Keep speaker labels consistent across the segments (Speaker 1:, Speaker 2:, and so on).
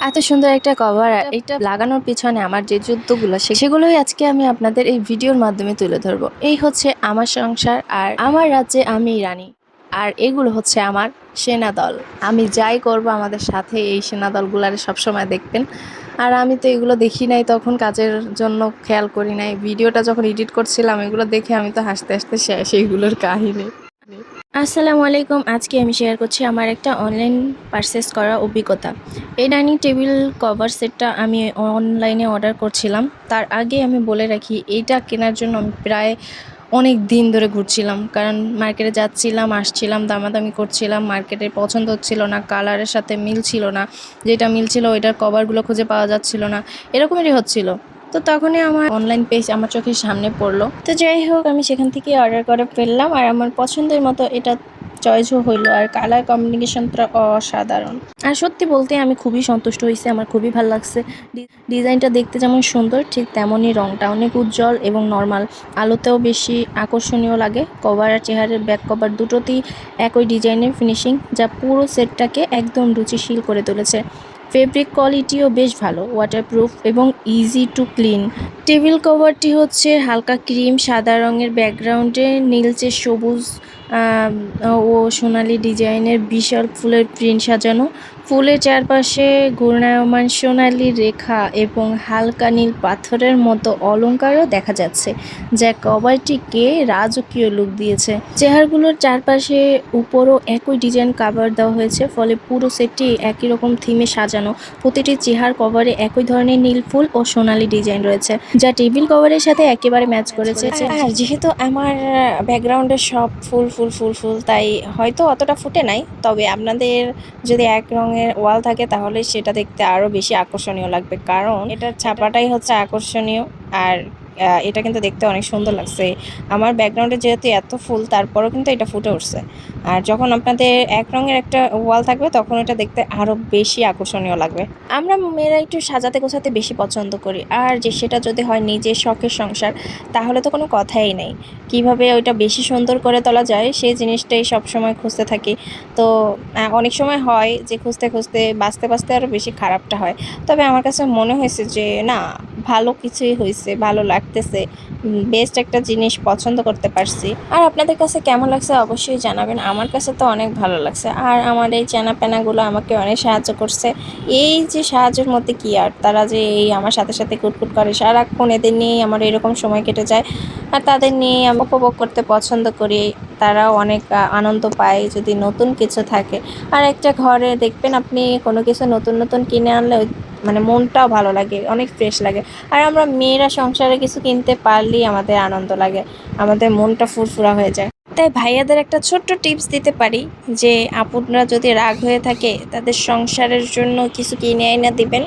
Speaker 1: এত সুন্দর একটা কভার, এটা লাগানোর পিছনে আমার যে যুদ্ধগুলো সেগুলোই আজকে আমি আপনাদের এই ভিডিওর মাধ্যমে তুলে ধরবো। এই হচ্ছে আমার সংসার আর আমার রাজ্যে আমি রানী, আর এগুলো হচ্ছে আমার সেনা দল। আমি যাই করব আমাদের সাথে এই সেনা দলগুলার সবসময় দেখবেন। আর আমি তো এগুলো দেখি নাই, তখন কাজের জন্য খেয়াল করি নাই। ভিডিওটা যখন এডিট করছিলাম এগুলো দেখে আমি তো হাসতে হাসতে শেষ এইগুলোর কাহিনী। আসসালামু আলাইকুম। আজকে আমি শেয়ার করছি আমার একটা অনলাইন পারচেস করা অভিজ্ঞতা। এই ডাইনিং টেবিল কভার সেটটা আমি অনলাইনে অর্ডার করছিলাম। তার আগে আমি বলে রাখি, এইটা কেনার জন্য আমি প্রায় অনেক দিন ধরে ঘুরছিলাম, কারণ মার্কেটে যাচ্ছিলাম, আসছিলাম, দামাদামি করছিলাম। মার্কেটে পছন্দ হচ্ছিল না, কালারের সাথে মিল ছিল না, যেটা মিল ছিল ওইটার কভারগুলো খুঁজে পাওয়া যাচ্ছিল না, এরকমেরই হচ্ছিল। তো তখনই আমার অনলাইন পেজ আমার চোখের সামনে পড়লো। তো যাই হোক, আমি সেখান থেকে অর্ডার করে ফেললাম, আর আমার পছন্দের মতো এটা চয়েসও হইলো। আর কালার কম্বিনেশনটা অসাধারণ। আর সত্যি বলতে আমি খুবই সন্তুষ্ট হয়েছি, আমার খুবই ভালো লাগছে। ডিজাইনটা দেখতে যেমন সুন্দর, ঠিক তেমনই রঙটা অনেক উজ্জ্বল এবং নর্মাল, আলোতেও বেশি আকর্ষণীয় লাগে। কভার আর চেহারের ব্যাক কভার দুটোতেই একই ডিজাইনের ফিনিশিং, যা পুরো সেটটাকে একদম রুচিশীল করে তুলেছে। ফেব্রিক কোয়ালিটিও বেশ ভালো, ওয়াটারপ্রুফ এবং ইজি টু ক্লিন। টেবিল কভারটি হচ্ছে হালকা ক্রিম সাদা রঙের ব্যাকগ্রাউন্ডে নীলচে সবুজ ও সোনালি ডিজাইনের বিশাল ফুলের প্রিন্ট সাজানো। ফুলের চারপাশে ঘূর্ণায়মান সোনালি রেখা এবং হালকা নীল পাথরের মতো অলংকারও দেখা যাচ্ছে, যা কভারটিকে রাজকীয় লুক দিয়েছে। চেহারগুলোর চারপাশে উপরও একই ডিজাইন কাভার দেওয়া হয়েছে, ফলে পুরো সেটটি একই রকম থিমে সাজানো। প্রতিটি চেহার কভারে একই ধরনের নীল ফুল ও সোনালি ডিজাইন রয়েছে, যা টেবিল কভারের সাথে একেবারে ম্যাচ করেছে। আর যেহেতু আমার ব্যাকগ্রাউন্ডে সব ফুল ফুল ফুল ফুল, তাই হয়তো অতটা ফুটে নাই, তবে আপনাদের যদি এক রঙের ওয়াল থাকে তাহলে সেটা দেখতে আরও বেশি আকর্ষণীয় লাগবে, কারণ এটার ছাপাটাই হচ্ছে আকর্ষণীয়। আর এটা কিন্তু দেখতে অনেক সুন্দর লাগছে। আমার ব্যাকগ্রাউন্ডে যেহেতু এত ফুল, তারপরেও কিন্তু এটা ফুটে উঠছে। আর যখন আপনাদের এক রঙের একটা ওয়াল থাকবে তখন এটা দেখতে আরও বেশি আকর্ষণীয় লাগবে। আমরা মেয়েরা একটু সাজাতে গোছাতে বেশি পছন্দ করি, আর যে সেটা যদি হয় নিজের শখের সংসার, তাহলে তো কোনো কথাই নেই। কিভাবে ওইটা বেশি সুন্দর করে তোলা যায় সেই জিনিসটাই সবসময় খুঁজতে থাকি। তো অনেক সময় হয় যে খুঁজতে খুঁজতে বাঁচতে বাঁচতে আরও বেশি খারাপটা হয়। তবে আমার কাছে মনে হয়েছে যে না, ভালো কিছুই হয়েছে, ভালো লাগতেছে, বেস্ট একটা জিনিস পছন্দ করতে পারছি। আর আপনাদের কাছে কেমন লাগছে অবশ্যই জানাবেন। আমার কাছে তো অনেক ভালো লাগছে, আর আমার এই চেনাপেনাগুলো আমাকে অনেক সাহায্য করছে। এই যে সাহায্যের মধ্যে কি আর, তারা যে এই আমার সাথে সাথে কুটকুট করে সারাক্ষণ, এদের নিয়েই আমার এরকম সময় কেটে যায়। আর তাদের নিয়ে আমি উপভোগ করতে পছন্দ করি। তারাও অনেক আনন্দ পায় যদি নতুন কিছু থাকে। আর একটা ঘরে দেখবেন আপনি কোনো কিছু নতুন নতুন কিনে আনলে মানে মনটাও ভালো লাগে, অনেক ফ্রেশ লাগে। আর আমরা মেয়েরা সংসারে কিছু কিনতে পারলেই আমাদের আনন্দ লাগে, আমাদের মনটা ফুরফুরা হয়ে যায়। তাই ভাইয়াদের একটা ছোট্ট টিপস দিতে পারি যে আপুরা যদি রাগ হয়ে থাকে, তাদের সংসারের জন্য কিছু কিনে এনে দিবেন,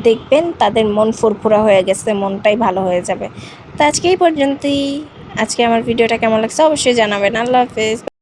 Speaker 1: দেখবেন তাদের মন ফুরফুরা হয়ে গেছে, মনটাই ভালো হয়ে যাবে। তো আজকে এই পর্যন্তই। আজকে আমার ভিডিওটা কেমন লাগছে অবশ্যই জানাবেন। আল্লাহ হাফেজ।